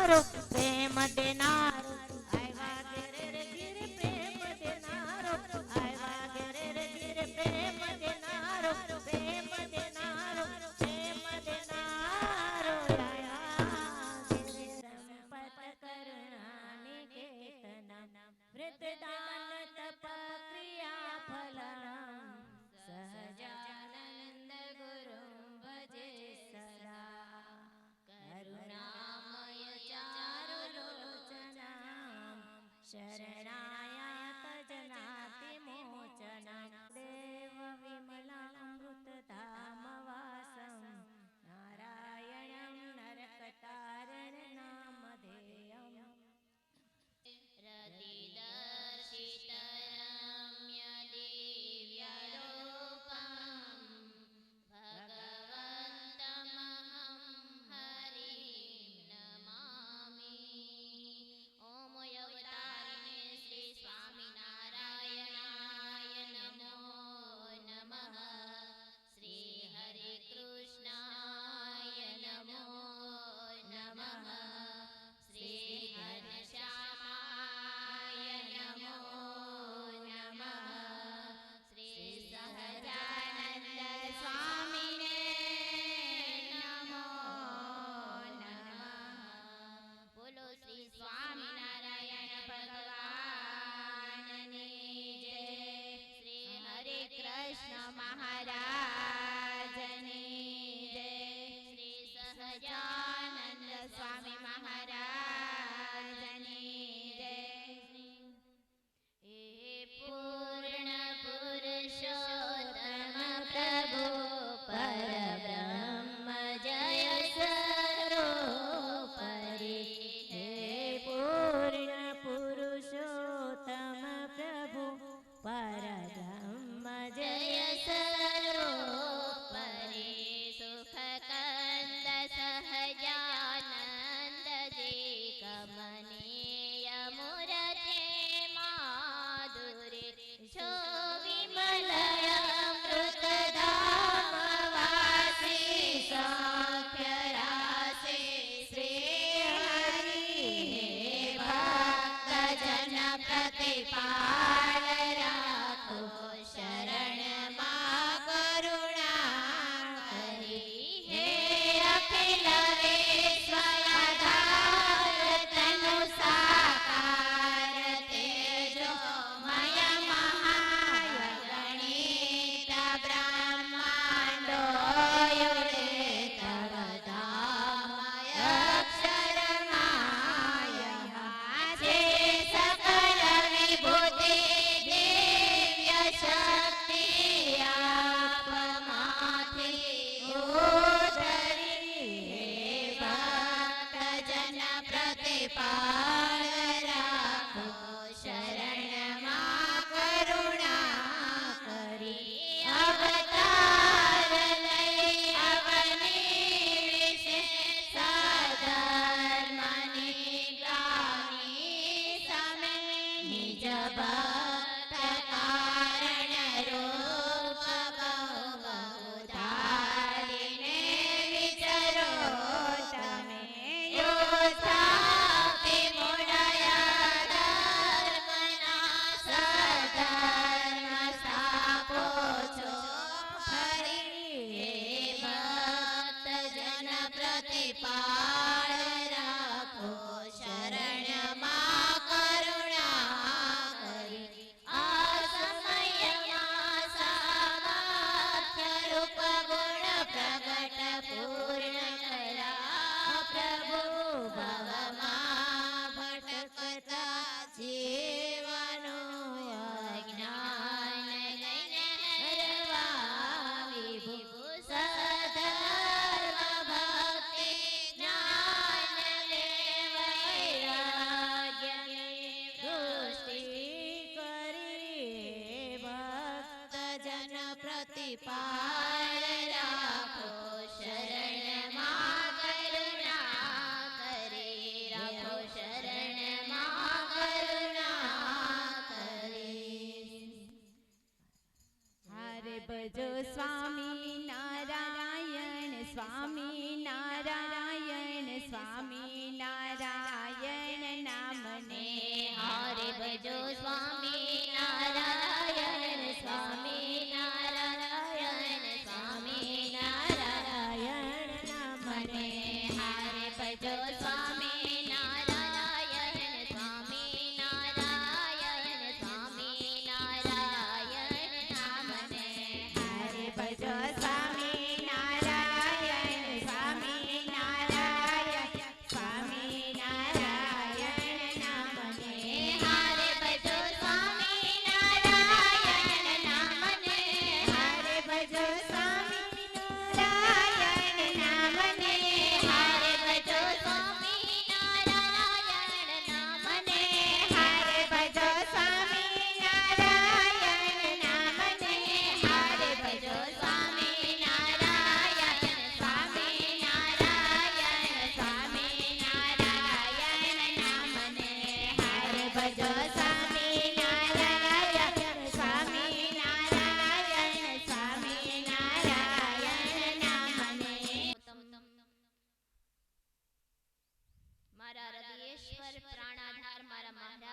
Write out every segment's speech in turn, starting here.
દેનારો પ્રેમ દેનારો આવ્યા ઘેરે રે ઘેરે પ્રેમ દેનારો આવ્યા ઘેરે રે ઘેરે પ્રેમ દેનારો પ્રેમ દેનારો પ્રેમ દેનારો આયા ઘેરે સંપત કરુણાની કેતનમ વૃતદાન તપ ક્રિયા ફલનમ સહજાનંદ ગુરુ ભજે સદા કરુણામય ચારુ લોચનમ શરણાયા તજનાતિ મોચનમ દેવ વિમલામૃતધામ વાસમ નારાયણમ નરકતારણ નામધેયમ રતિદર્શિતરમ્ય દિવ્યરૂપમ ભગવन्तમહં હરિં નમામિ ઓમ અવતારિણે શ્રી સ્વામિનારાયણાય નમો નમઃ શ્રી હરે કૃષ્ણાય નમો નમઃ શ્રી ઘનશ્યામાય નમો નમઃ શ્રી સહજાનંદ સ્વામીને નમો નમઃ બોલો શ્રી સ્વામિનારાયણ ભગવાનની જય શ્રી હરે કૃષ્ણ મહારાજની જય શ્રી સહજાનંદ સ્વામી મહારાજની જય હે પૂર્ણ પુરુષોત્તમ પ્રભુ પરબ્રહ્મ જય સર્વોપરી હે પૂર્ણ પુરુષોત્તમ પ્રભુ પરબ્રહ્મ જય સર્વોપરી સુખકંદ સહજાનંદ જે કમનીય મૂર્તે માધુરી છો વિમલયમૃતધામ વાસી સાખ્ય રાસી શ્રી હરિ ભક્તજન પ્રતિપાલ રાખો શરણમાં કરુણા કરી હે અખિલ વિશ્વધાર તનુ સાકાર તેજો મય મહાગણિત બ્રહ્માંડો યુડે તવ ધામય અક્ષરમાય જે સકલ વિભૂતિ દિવ્ય શક્તિ આપમાંથી ઉધરી હે ભક્તજન પ્રતિપાલ રાખો શરણમાં કરુણા કરી અવતાર લઈ અવની વિશે સધર્મની ગ્લાની સામે નિજ ભક્ત કારણ રૂપ બહુ ધારીને વિચરો તમે યોદ્ધા વિમૂઢયા ધર્મના સધર્મ સ્થાપો છો ફરી હે ભક્તજન પ્રતિપાળ રાખો શરણમાં કરુણા કરી આ સમયમાં સામર્થ્ય રૂપ ગુણ પ્રગટ પૂર્ણ કરા પ્રભુ ભવમાં ભટકતા જીવનો અજ્ઞાન લઈને હરવા વિભુ સધર્મ ભક્તિ જ્ઞાન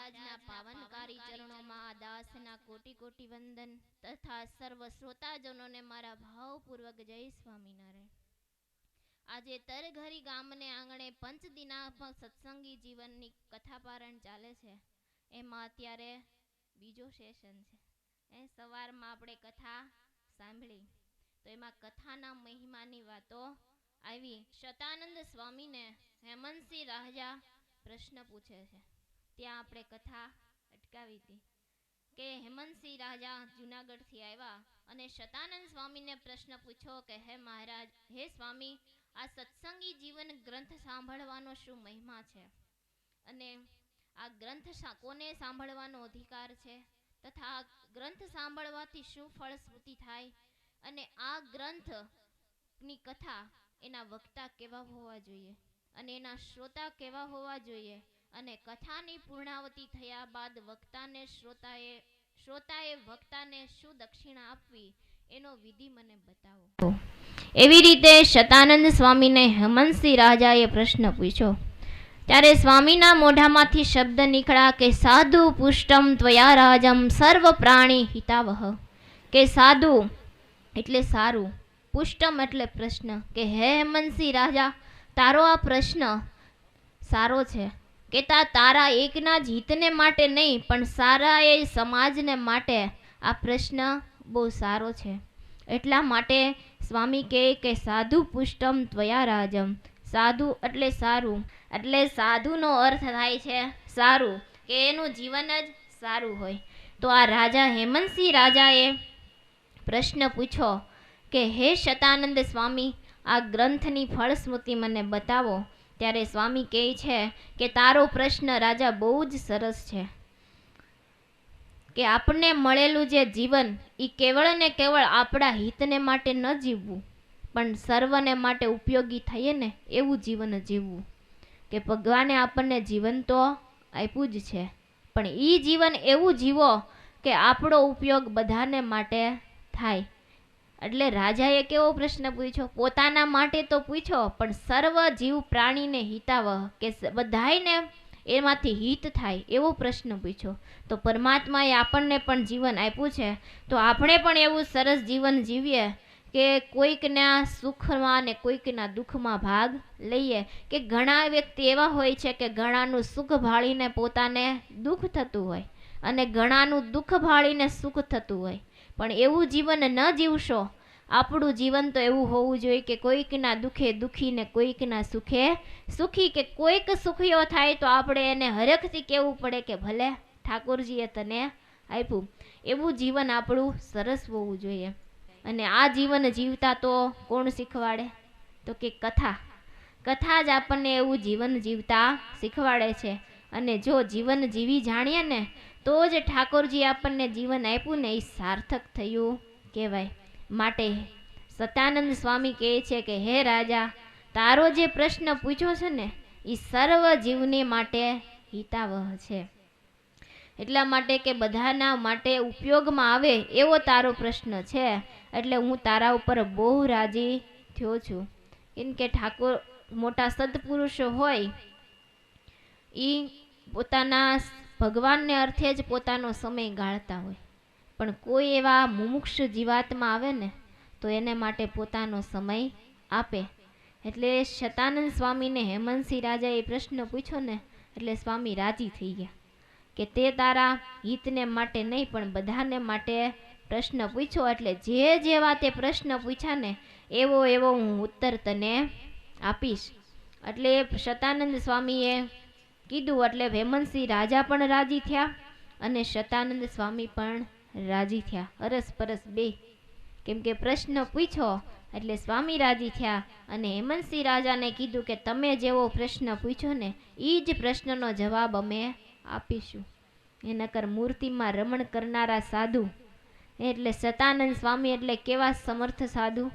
મહારાજના પાવનકારી ચરણોમાં આ દાસના કોટી કોટી વંદન તથા સર્વ શ્રોતાજનોને મારા ભાવપૂર્વક જય સ્વામિનારાયણ. આજે તરઘરી ગામને આંગણે પંચદિનાત્મક સત્સંગી જીવનની કથા પારણ ચાલે છે. એમાં અત્યારે બીજો સેશન છે. સવારમાં આપણે કથા સાંભળી તો એમાં કથાના મહિમાની વાતો આવી. શતાનંદ સ્વામીને હેમંતસિંહ રાજા પ્રશ્ન પૂછે છે. ત્યાં આપણે કથા અટકાવી હતી કે હેમંતસિંહ રાજા જુનાગઢથી આવ્યા અને શતાનંદ સ્વામીને પ્રશ્ન પૂછ્યો કે હે મહારાજ, હે સ્વામી, આ સત્સંગી જીવન ગ્રંથ સાંભળવાનો શું મહિમા છે અને આ ગ્રંથ કોને સાંભળવાનો અધિકાર છે તથા આ ગ્રંથ સાંભળવાથી શું ફળશ્રુતિ થાય અને આ ગ્રંથની કથા એના વક્તા કેવા હોવા જોઈએ અને એના શ્રોતા કેવા હોવા જોઈએ અને કથાની પૂર્ણાવતી થયા બાદ વક્તાને શ્રોતાએ વક્તાને શું દક્ષિણા આપવી એનો વિધિ મને બતાવો. એવી રીતે શતાનંદ સ્વામીને હેમંતસિંહ રાજાએ પ્રશ્ન પૂછ્યો. ત્યારે સ્વામીના મોઢામાંથી શબ્દ નીકળ્યા કે સાધુ પુષ્ટમ ત્વયા રાજમ સર્વ પ્રાણી હિતાવહ. કે સાધુ એટલે સારું, પુષ્ટમ એટલે પ્રશ્ન, કે હે હેમંતસિંહ રાજા, તારો આ પ્રશ્ન સારો છે કે તારા એકના જ હિતને માટે નહીં પણ સારા એ સમાજને માટે આ પ્રશ્ન બહુ સારો છે. એટલા માટે સ્વામી કહે કે સાધુ પુષ્ટમ ત્વયા રાજમ. સાધુ એટલે સારું, એટલે સાધુનો અર્થ થાય છે સારું, કે એનું જીવન જ સારું હોય. તો આ રાજા હેમંતસિંહ રાજાએ પ્રશ્ન પૂછ્યો કે હે શતાનંદ સ્વામી, આ ગ્રંથની ફળશ્રુતિ મને બતાવો. ત્યારે સ્વામી કહે છે કે તારો પ્રશ્ન રાજા બહુ જ સરસ છે કે આપણને મળેલું જે જીવન એ કેવળ ને કેવળ આપણા હિતને માટે ન જીવવું પણ સર્વને માટે ઉપયોગી થઈએ ને એવું જીવન જીવવું. કે ભગવાને આપણને જીવન તો આપ્યું જ છે પણ એ જીવન એવું જીવો કે આપણો ઉપયોગ બધાને માટે થાય. એટલે રાજાએ કેવો પ્રશ્ન પૂછ્યો? પોતાના માટે તો પૂછ્યો પણ સર્વ જીવ પ્રાણીને હિતાવહ, કે બધાયને એમાંથી હિત થાય એવો પ્રશ્ન પૂછ્યો. તો પરમાત્માએ આપણને પણ જીવન આપ્યું છે તો આપણે પણ એવું સરસ જીવન જીવીએ કે કોઈકના સુખમાં ને કોઈકના દુઃખમાં ભાગ લઈએ. કે ઘણા વ્યક્તિ એવા હોય છે કે ઘણાનું સુખ ભાળીને પોતાને દુઃખ થતું હોય અને ઘણાનું દુઃખ ભાળીને સુખ થતું હોય. પણ એવું જીવન ન જીવશો. આપણું જીવન તો એવું હોવું જોઈએ કે કોઈકના દુઃખે દુઃખી ને કોઈકના સુખે સુખી. કે કોઈક સુખીઓ થાય તો આપણે એને હરખથી કહેવું પડે કે ભલે ઠાકોરજીએ તને આપ્યું. એવું જીવન આપણું સરસ હોવું જોઈએ. અને આ જીવન જીવતા તો કોણ શીખવાડે? તો કે કથા. કથા જ આપણને એવું જીવન જીવતા શીખવાડે છે. અને જો જીવન જીવી જાણીએ ને તો જ ઠાકોરજી આપણને જીવન આપ્યું ને એ સાર્થક થયું કહેવાય. માટે સતાનંદ સ્વામી કહે છે કે હે રાજા, તારો જે પ્રશ્ન પૂછ્યો છે ને એ સર્વ જીવને માટે હિતાવહ છે. એટલા માટે કે બધાના માટે ઉપયોગમાં આવે એવો તારો પ્રશ્ન છે. એટલે હું તારા ઉપર બહુ રાજી થયો છું. કેમ કે ઠાકોર મોટા સત્પુરુષો હોય એ પોતાના ભગવાનને અર્થે જ પોતાનો સમય ગાળતા હોય પણ કોઈ એવા મુમુક્ષ જીવાત્મા આવે ને તો એને માટે પોતાનો સમય આપે. એટલે શતાનંદ સ્વામીને હેમંતસિંહ રાજાએ પ્રશ્ન પૂછ્યો ને એટલે સ્વામી રાજી થઈ ગયા કે તે તારા હિતને માટે નહીં પણ બધાને માટે પ્રશ્ન પૂછ્યો. એટલે જે જેવા તે પ્રશ્ન પૂછ્યા ને એવો એવો હું ઉત્તર તને આપીશ. એટલે શતાનંદ સ્વામીએ કીધું એટલે હેમંતસિંહ રાજા પણ રાજી થયા અને શતાનંદ સ્વામી પણ રાજી થયા. અરસ પરસ બે. કેમ કે પ્રશ્ન પૂછ્યો એટલે સ્વામી રાજી થયા અને હેમંતસિંહ રાજાને કીધું કે તમે જેવો પ્રશ્ન પૂછ્યો ને એ જ પ્રશ્નનો જવાબ અમે આપીશું. એનકર મૂર્તિમાં રમણ કરનારા સાધુ એટલે શતાનંદ સ્વામી એટલે કેવા સમર્થ સાધુ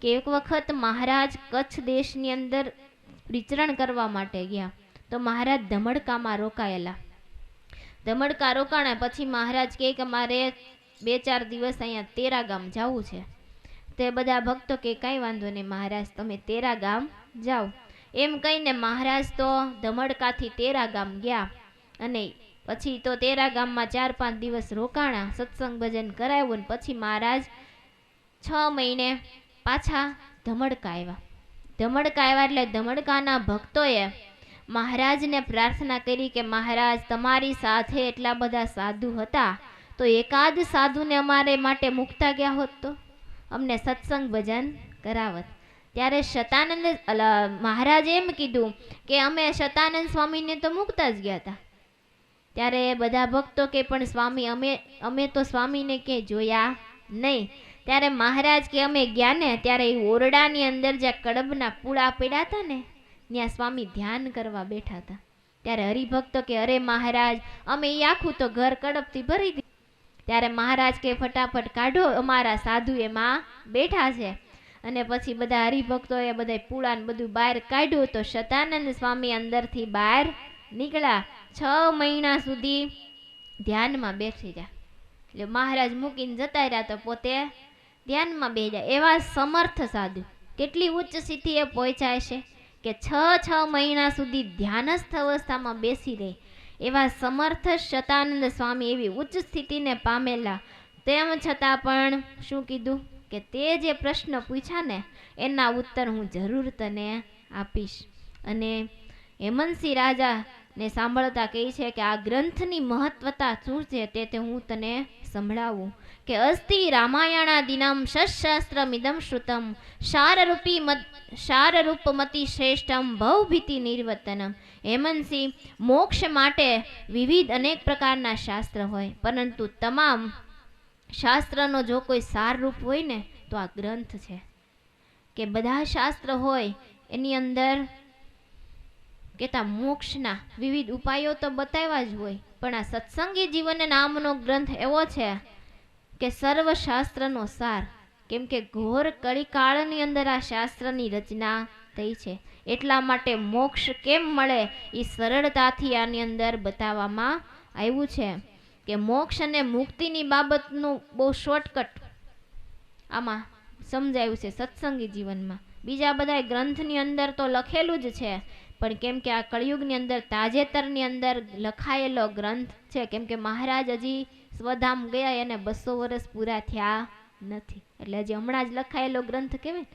કે એક વખત મહારાજ કચ્છ દેશની અંદર વિચરણ કરવા માટે ગયા તો મહારાજ ધમડકામાં રોકાયેલા. ધમડકા રોકાણા પછી મહારાજ કહે કે મારે 2-4 દિવસ અહીંયા તેરા ગામ જવું છે. તે બધા ભક્તો કે કાંઈ વાંધો નહીં મહારાજ, તમે તેરા ગામ જાઓ. એમ કહીને મહારાજ તો ધમડકાથી તેરા ગામ ગયા અને પછી તો તેરા ગામમાં 4-5 દિવસ રોકાણા, સત્સંગ ભજન કરાવ્યું, પછી મહારાજ 6 મહિને પાછા ધમડકા આવ્યા. ધમડકા આવ્યા એટલે ધમડકાના ભક્તોએ મહારાજને પ્રાર્થના કરી કે મહારાજ, તમારી સાથે એટલા બધા સાધુ હતા તો એકાદ સાધુને અમારે માટે મુકતા ગયા હોત તો અમને સત્સંગ ભજન કરાવત. ત્યારે શતાનંદ મહારાજે એમ કીધું કે અમે શતાનંદ સ્વામીને તો મુકતા જ ગયા હતા. ત્યારે બધા ભક્તો કે પણ સ્વામી, અમે તો સ્વામીને કે જોયા નહીં. ત્યારે મહારાજ કે અમે ગયા ને ત્યારે એ ઓરડાની અંદર જ્યાં કડબના પૂળા પડ્યા હતા ને ત્યાં સ્વામી ધ્યાન કરવા બેઠા હતા. ત્યારે હરિભક્તો કે અરે મહારાજ, અમે એ આખું તો ઘર કડબથી ભરી દીધું. ત્યારે મહારાજ કે ફટાફટ કાઢો, અમારા સાધુ એમાં બેઠા છે. અને પછી બધા હરિભક્તોએ બધા પૂળાને બધું બહાર કાઢ્યું તો શતાનંદ સ્વામી અંદરથી બહાર નીકળ્યા. 6 મહિના સુધી ધ્યાનમાં બેસી રહ્યા. એટલે મહારાજ મૂકીને જતા રહ્યા તો પોતે ધ્યાનમાં બેસી જાય. એવા સમર્થ સાધુ કેટલી ઉચ્ચ સ્થિતિએ પહોંચાય છે કે 6 મહિના સુધી ધ્યાનસ્થ અવસ્થામાં બેસી રહે. એવા સમર્થ શતાનંદ સ્વામી એવી ઉચ્ચ સ્થિતિને પામેલા. તેમ છતાં પણ શું કીધું કે તે જે પ્રશ્ન પૂછ્યા ને એના ઉત્તર હું જરૂર તને આપીશ. અને હેમંતસિંહ રાજા ને સાંભળતા કહે છે કે આ ગ્રંથની મહત્વતા શું છે તે હું તને સંભળાવું. કે અસ્તિ રામાયણાદિનમ ષટ્શાસ્ત્રમિદમ શ્રુતમ શારરૂપમતિ શ્રેષ્ઠમ ભવભીતિ નિર્વતનમ. હેમંતસિંહ, મોક્ષ માટે વિવિધ અનેક પ્રકારના શાસ્ત્ર હોય, પરંતુ તમામ શાસ્ત્રનો જો કોઈ સાર રૂપ હોય ને તો આ ગ્રંથ છે. કે બધા શાસ્ત્ર હોય એની અંદર કેતા મોક્ષના વિવિધ ઉપાયો તો બતાવ્યા જ હોય, પણ આ સત્સંગી જીવન નામનો ગ્રંથ એવો છે કે સર્વશાસ્ત્રનો સાર. કેમ કે ઘોર કળીકાળની અંદર આ શાસ્ત્રની રચના થઈ છે. એટલા માટે મોક્ષ કેમ મળે એ સરળતાથી આની અંદર બતાવવામાં આવ્યું છે. કે મોક્ષ અને મુક્તિની બાબતનું બહુ શોર્ટકટ આમાં સમજાયું છે સત્સંગી જીવનમાં. બીજા બધા ગ્રંથની અંદર તો લખેલું જ છે, પણ કેમ કે આ કળિયુગની અંદર તાજેતરની અંદર લખાયેલો ગ્રંથ છે. કેમ કે મહારાજ હજી સ્વધામ ગયા એને 200 વર્ષ પૂરા થયા નથી, એટલે હજી હમણાં જ લખાયેલો ગ્રંથ કહેવાય.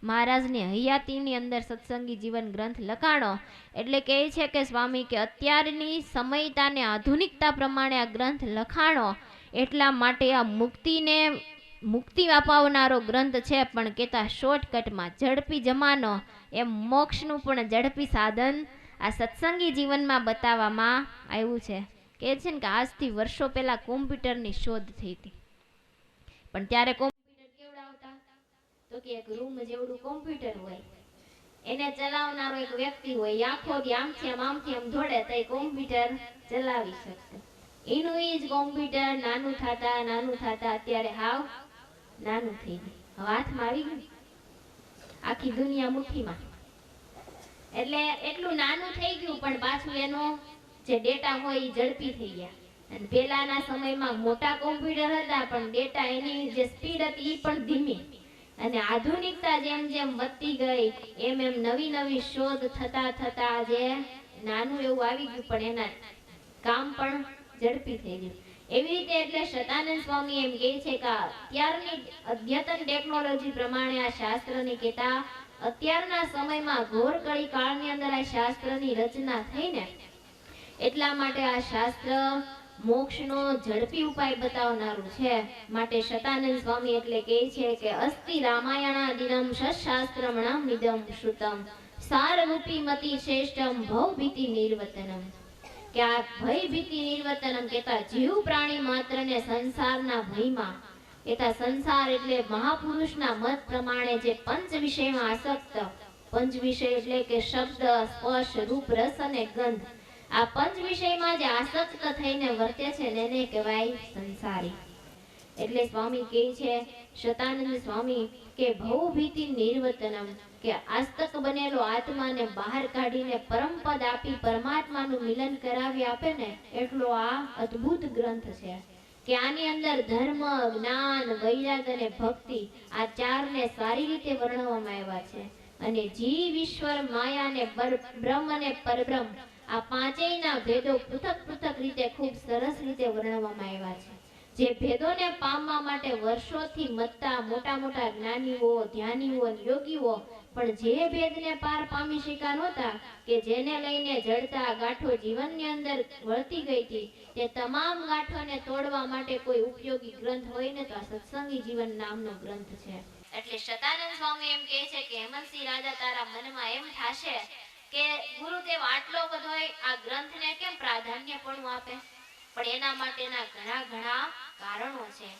મહારાજની હયાતીની અંદર સત્સંગી જીવન ગ્રંથ લખાણો એટલે કહે છે કે સ્વામી કે અત્યારની સમયતાને આધુનિકતા પ્રમાણે આ ગ્રંથ લખાણો એટલા માટે આ મુક્તિ અપાવનારો ગ્રંથ છે. પણ કહેતા શોર્ટકટમાં ઝડપી જમાનો એમ મોક્ષનું પણ ઝડપી સાધન આ સત્સંગી જીવનમાં બતાવવામાં આવ્યું છે. કે છે ને કે આજથી વર્ષો પહેલા કોમ્પ્યુટરની શોધ થઈ હતી, પણ ત્યારે કોમ્પ્યુટર કેવડાવતા તો કે એક રૂમ જેવડું કોમ્પ્યુટર હોય, એને ચલાવનારો એક વ્યક્તિ હોય, આખો દી આમથી આમ દોડે તો કોમ્પ્યુટર ચલાવી શકતો. એનું એ જ કોમ્પ્યુટર નાનું થતા અત્યારે હાવ નાનું થઈ ગયું, હાથમાં આવી ગયું, આખી દુનિયા મુઠ્ઠીમાં. એટલે એટલું નાનું થઈ ગયું, પણ પાછું એનો જે ડેટા હોય એ ઝડપી થઈ ગયા. અને પહેલાના સમયમાં મોટા કોમ્પ્યુટર હતા, પણ ડેટા એની જે સ્પીડ હતી એ પણ ધીમી. અને આધુનિકતા જેમ જેમ વધતી ગઈ એમ નવી શોધ થતા જે નાનું એવું આવી ગયું, પણ એના કામ પણ ઝડપી થઈ ગયું. એવી રીતે એટલે શતાનંદ સ્વામી એમ કહે છે કે અત્યારની અદ્યતન ટેકનોલોજી પ્રમાણે આ શાસ્ત્રની કહેતા અત્યારના સમયમાં ઘોર કળી કાળની અંદર આ શાસ્ત્રની રચના થઈને એટલા માટે આ શાસ્ત્ર મોક્ષનો ઝડપી ઉપાય બતાવનારું છે. માટે શતાનંદ સ્વામી એટલે કહે છે કે અસ્તિ રામાયણાદિનમ ષટ્શાસ્ત્રમણમ ઇદમ શ્રુતમ સારરૂપી મતિ શ્રેષ્ઠમ ભવભીતિ નિર્વતનમ. કે આ ભયભીતિ નિર્વતનમ કહેતા જીવ પ્રાણી માત્રને સંસારના ભયમાં, કહેતા સંસાર એટલે મહાપુરુષના મત પ્રમાણે જે પંચ વિષયમાં આસક્ત, પંચ વિષય એટલે કે શબ્દ, સ્પર્શ, રૂપ, રસ અને ગંધ, આ પંચ વિષયમાં જે આસક્ત થઈને વર્તે છે એને કહેવાય સંસારી. એટલે સ્વામી કહે છે શતાનંદ સ્વામી કે ભવભીતિ નિર્વતનમ, કે આસ્તક બનેલો આત્માને બહાર કાઢીને પરમપદ આપી પરમાત્માનું મિલન કરાવી આપે ને એટલો આ અદ્ભુત ગ્રંથ છે. કે આની અંદર ધર્મ, જ્ઞાન, વૈરાગ અને ભક્તિ આ ચારને સારી રીતે વર્ણવવામાં આવ્યા છે. અને જીવ, ઈશ્વર, માયા અને બ્રહ્મ અને પરબ્રહ્મ આ પાંચેયના ભેદો પૃથક પૃથક રીતે ખૂબ સરસ રીતે વર્ણવવામાં આવ્યા છે. જે ભેદોને પામવા માટે વર્ષોથી મથતા મોટા મોટા જ્ઞાનીઓ, ધ્યાનીઓ અને યોગીઓ પણ જે ભેદને પાર પામી શક્યા નહોતા, કે જેને લઈને જડતા ગાંઠો જીવનની અંદર વળતી ગઈ હતી, તે તમામ ગાંઠોને તોડવા માટે કોઈ ઉપયોગી ગ્રંથ હોય ને તો આ સત્સંગી જીવન નામનો ગ્રંથ છે. એટલે શતાનંદ સ્વામી એમ કહે છે કે હેમંતસિંહ રાજા, તારા મનમાં એમ થશે કે ગુરુદેવ આટલો બધો આ ગ્રંથને કેમ પ્રાધાન્યપણું આપે, પણ એના માટેના ઘણા ઘણા કારણો છે.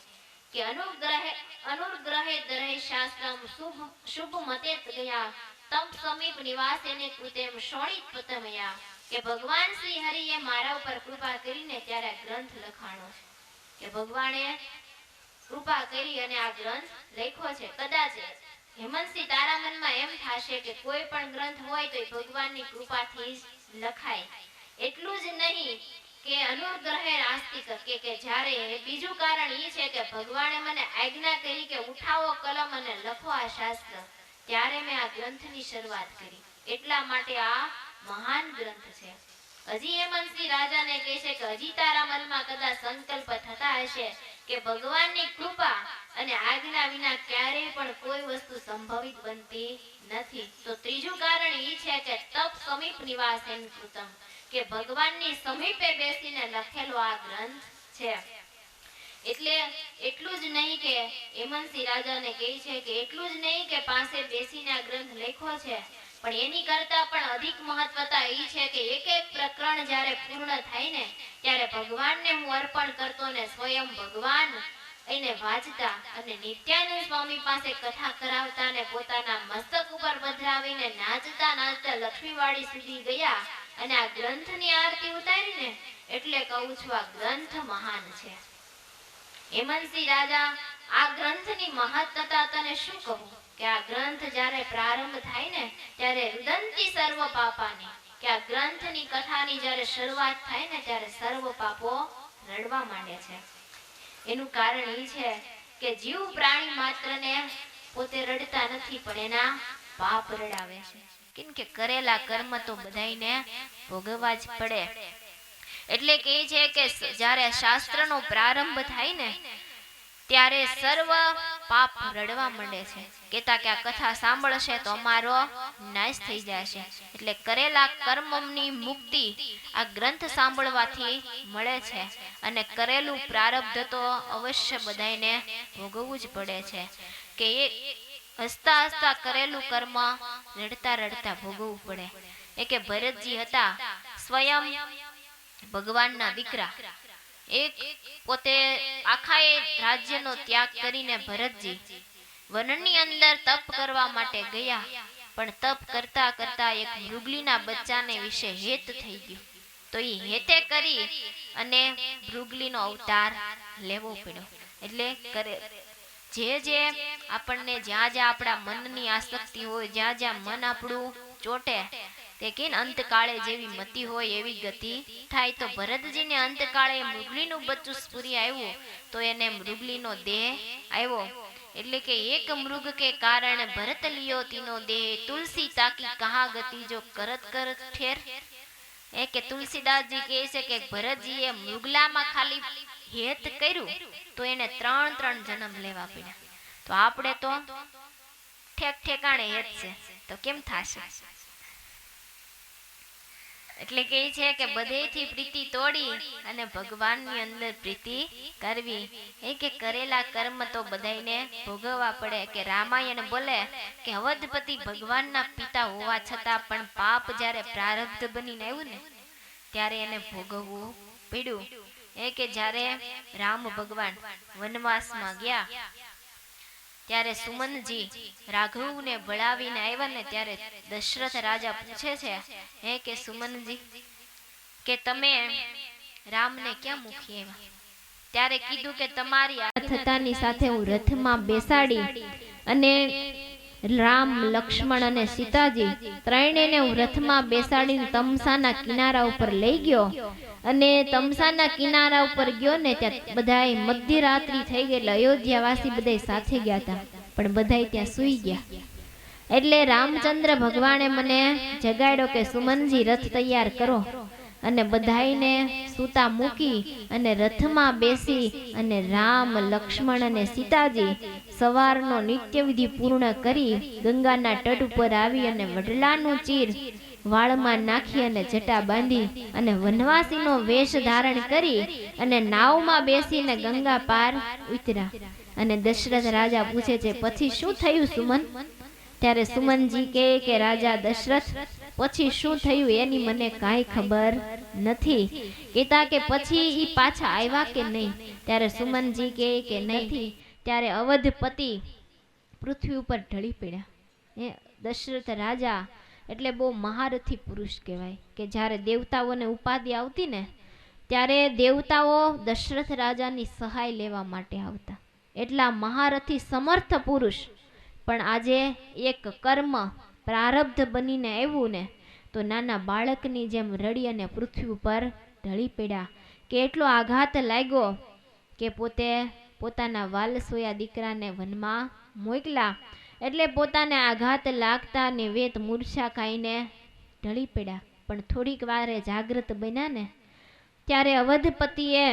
કે અનુગ્રહે દરહે શાસ્ત્રમ શુભ મતે ગયા તમ સમીપ નિવાસેને કૃતેમ શોણિત પતમયા. કે ભગવાન શ્રી હરિએ મારા ઉપર કૃપા કરીને ત્યારે ગ્રંથ લખાણો છે. કે ભગવાને કૃપા કરી અને આ ગ્રંથ લખ્યો છે. કદાચ હેમંતસિંહ તારા મનમાં એમ થશે કે કોઈ પણ ગ્રંથ હોય તો ભગવાનની કૃપાથી જ લખાય. એટલું જ નહીં કે અનુગ્રહે નાસ્તિક, કે જ્યારે બીજું કારણ એ છે કે ભગવાને મને આજ્ઞા કરી કે ઉઠાવો કલમ અને લખો આ શાસ્ત્ર, ત્યારે મેં આ ગ્રંથની શરૂઆત કરી. એટલા માટે આ મહાન ગ્રંથ છે. હજી હેમંતસિંહ રાજાને કહે છે કે હજી તારા મનમાં કદાચ સંકલ્પ થતા હશે કે ભગવાનની કૃપા અને આજ્ઞા વિના ક્યારેય પણ કોઈ વસ્તુ સંભવિત બનતી નથી. તો ત્રીજું કારણ એ છે કે તપ સમીપ નિવાસેન કૃતમ, કે ભગવાનની સમીપે બેસીને લખેલો આ ગ્રંથ છે. એટલે એટલું જ નહીં કે હેમંતસિંહ રાજાને કહે છે કે એટલું જ નહીં કે પાસે બેસીને આ ગ્રંથ લખ્યો છે, પણ એની કરતા પણ અધિક મહત્વતા એ છે કે એક એક પ્રકરણ જ્યારે પૂર્ણ થાય ને ત્યારે ભગવાનને હું અર્પણ કરતો ને સ્વયં ભગવાન એને વાંચતા અને નિત્યાનંદ સ્વામી પાસે કથા કરાવતા ને પોતાના મસ્તક ઉપર પધરાવીને નાચતા નાચતા લક્ષ્મીવાડી સુધી ગયા અને આ ગ્રંથની આરતી ઉતારીને. એટલે કહું છું આ ગ્રંથ મહાન છે. હેમંતસિંહ રાજા, આ ગ્રંથની મહત્વતા તને શું કહું, કે આ ગ્રંથ જ્યારે પ્રારંભ થાય ને ત્યારે રુદંતી સર્વ પાપાની, કે આ ગ્રંથની કથાની જ્યારે શરૂઆત થાય ને ત્યારે સર્વ પાપો રડવા માંડે છે. એનું કારણ એ છે કે જીવ પ્રાણી માત્રને પોતે રડતા નથી, પણ એના પાપ રડાવે છે. કેમ કે કરેલા કર્મ તો બધાયને ભોગવવા જ પડે. એટલે કહે છે કે જ્યારે શાસ્ત્રનો પ્રારંભ થાય ને ત્યારે સર્વ પાપ રડવા માંડે છે. કહેતા કે આ કથા સાંભળશે તો અમારો નાશ થઈ જશે. એટલે કરેલા કર્મની મુક્તિ આ ગ્રંથ સાંભળવાથી મળે છે. અને કરેલું પ્રારબ્ધ તો અવશ્ય બધાયને ભોગવવું જ પડે છે. કે એ હસતા હસતા કરેલું કર્મ રડતા રડતા ભોગવવું પડે. એ કે ભરતજી હતા સ્વયં ભગવાનના દીકરા. એક પોતે આખા રાજ્યનો ત્યાગ કરીને ભરતજી વનની અંદર તપ કરવા માટે ગયા, પણ તપ કરતા કરતા એક મૃગલીના બચ્ચાને વિશે હેત થઈ ગયું. તો એ હેતે કરી અને મૃગલીનો અવતાર લેવો પડ્યો. એટલે જે આપણને જ્યાં જ્યાં આપણા મનની આસક્તિ હોય, જ્યાં જ્યાં મન આપણું ચોટે, તે કે અંતકાળે જેવી મતિ હોય એવી ગતિ થાય. તો ભરતજીને અંતકાળે મૃગલીનું બચ્ચું સ્ફુરી આવ્યું તો એને મૃગલીનો દેહ આવ્યો. એટલે કે એક મૃગ કે કારણ ભરત લિયો તીનો દેહ, તુલસી તાકી કહા ગતિ જો કરત કરત ઠેર. એ કે તુલસીદાસજી કહે છે કે ભરતજીએ મૃગલામાં ખાલી હેત કર્યું તો એને 3 જન્મ લેવા પડ્યા. તો આપણે તો ઠેક ઠેકાણે હેત છે તો કેમ થશે? એટલે કહે છે કે બધેથી પ્રીતિ તોડી અને ભગવાનની અંદર પ્રીતિ કરવી. એ કે કરેલા કર્મ તો બધાયને ભોગવવા પડે. કે રામાયણ બોલે કે અવધપતિ ભગવાનના પિતા હોવા છતાં પણ પાપ જ્યારે પ્રારબ્ધ બનીને આવ્યું ને ત્યારે એને ભોગવવું પડ્યું. એ કે જ્યારે રામ ભગવાન વનવાસમાં ગયા ત્યારે સુમનજી રાઘવને ભળાવીને આવ્યા ને ત્યારે દશરથ રાજા પૂછે છે હે કે સુમનજી કે તમે રામને ક્યાં મૂકી આવ્યા? ત્યારે કીધું કે તમારી થતાની સાથે હું રથમાં બેસાડી અને રામ, લક્ષ્મણ અને સીતાજી ત્રણેયને હું રથમાં બેસાડીને તમસાના કિનારા ઉપર લઈ ગયો. અને તમસાના કિનારા ઉપર ગયો ને ત્યાં બધાય મધ્યરાત્રિ થઈ ગઈ એટલે અયોધ્યાવાસી બધાય સાથે ગયા હતા, પણ બધાય ત્યાં સૂઈ ગયા. એટલે રામચંદ્ર ભગવાને મને જગાડ્યો કે સુમનજી રથ તૈયાર કરો. અને બધાઈને સૂતા મૂકી અને રથમાં બેસી અને રામ, લક્ષ્મણ અને સીતાજી સવારનો નિત્યવિધિ પૂર્ણ કરી ગંગાના તટ ઉપર આવી અને વડલાનું ચીર વાળમાં નાખી અને જટા બાંધી અને વનવાસીનો વેશ ધારણ કરી અને નાવમાં બેસીને ગંગા પાર ઉતર્યા. અને દશરથ રાજા પૂછે છે, પછી શું થયું સુમન? ત્યારે સુમનજી કહે કે રાજા દશરથ, પછી શું થયું એની મને કાંઈ ખબર નથી. કહેતા કે પછી ઈ પાછા આવ્યા કે નહીં? ત્યારે સુમનજી કહે કે નથી. ત્યારે અવધપતિ પૃથ્વી ઉપર ઢળી પડ્યા. દશરથ રાજા એટલે બહુ મહારથી પુરુષ કહેવાય કે જ્યારે દેવતાઓને ઉપાધિ આવતી ને ત્યારે દેવતાઓ દશરથ રાજાની સહાય લેવા માટે આવતા. એટલા મહારથી સમર્થ પુરુષ. પણ આજે એક કર્મ પ્રારબ્ધ બનીને આવ્યું ને તો નાના બાળકની જેમ રડી અને પૃથ્વી ઉપર ઢળી પડ્યા. કે એટલો આઘાત લાગ્યો કે પોતે પોતાના વાલસોયા દીકરાને વનમાં મોકલા. એટલે પોતાને આઘાત લાગતા ને વેત મૂર્છા ખાઈને ઢળી પડ્યા. પણ થોડીક વારે જાગૃત બન્યા ને ત્યારે અવધપતિએ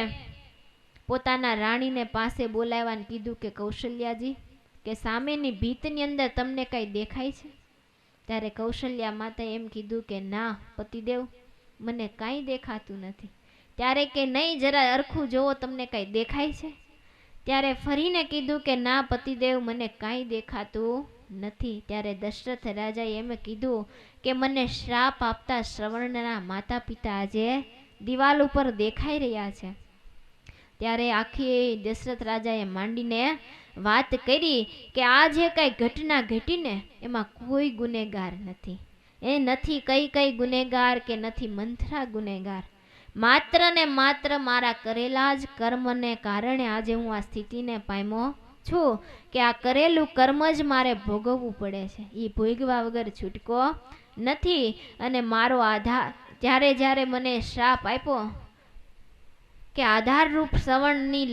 પોતાના રાણીને પાસે બોલાવ્યા ને કીધું કે કૌશલ્યાજી, કે સામેની ભીતની અંદર તમને કઈ દેખાય છે? ત્યારે કૌશલ્યા માતાએ એમ કીધું કે ના પતિદેવ, મને કાંઈ દેખાતું નથી. ત્યારે કે નહીં, જરા અરખું જોવો, તમને કઈ દેખાય છે? ત્યારે ફરીને કીધું કે ના પતિદેવ, મને કાંઈ દેખાતું નથી. ત્યારે દશરથ રાજાએ એમ કીધું કે મને શ્રાપ આપતા શ્રવણના માતા પિતા આજે દિવાલ ઉપર દેખાઈ રહ્યા છે. ત્યારે આખી દશરથ રાજાએ માંડીને વાત કરી કે આ જે કઈ ઘટના ઘટીને એમાં કોઈ ગુનેગાર નથી. એ નથી કઈ ગુનેગાર કે નથી મંથરા ગુનેગાર. માત્ર ને માત્ર મારા કરેલા જ કર્મને કારણે આજે હું આ સ્થિતિને પામ્યો છું કે આ કરેલું કર્મ જ મારે ભોગવવું પડે છે. એ ભોગવા વગર છૂટકો નથી. અને મારો આધાર જ્યારે મને શ્રાપ આપ્યો કે આધારરૂપ સવણની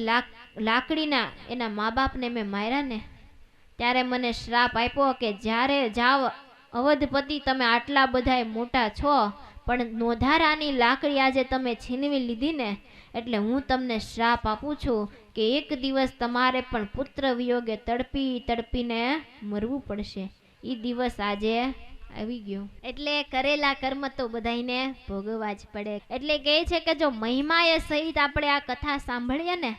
લાકડીના એના મા બાપને મેં માર્યા ને ત્યારે મને શ્રાપ આપ્યો કે જ્યારે જાઓ અવધપતિ, તમે આટલા બધા મોટા છો પણ નોધારાની લાકડી આજે તમે છીનવી લીધી ને એટલે હું તમને શ્રાપ આપું છું કે એક દિવસ તમારે પણ પુત્ર વિયોગે તડપીને મરવું પડશે. એ દિવસ આજે આવી ગયો. એટલે કરેલા કર્મ તો બધાને ભોગવવા જ પડે. એટલે કહે છે કે જો મહિમાએ સહિત આપણે આ કથા સાંભળીએ ને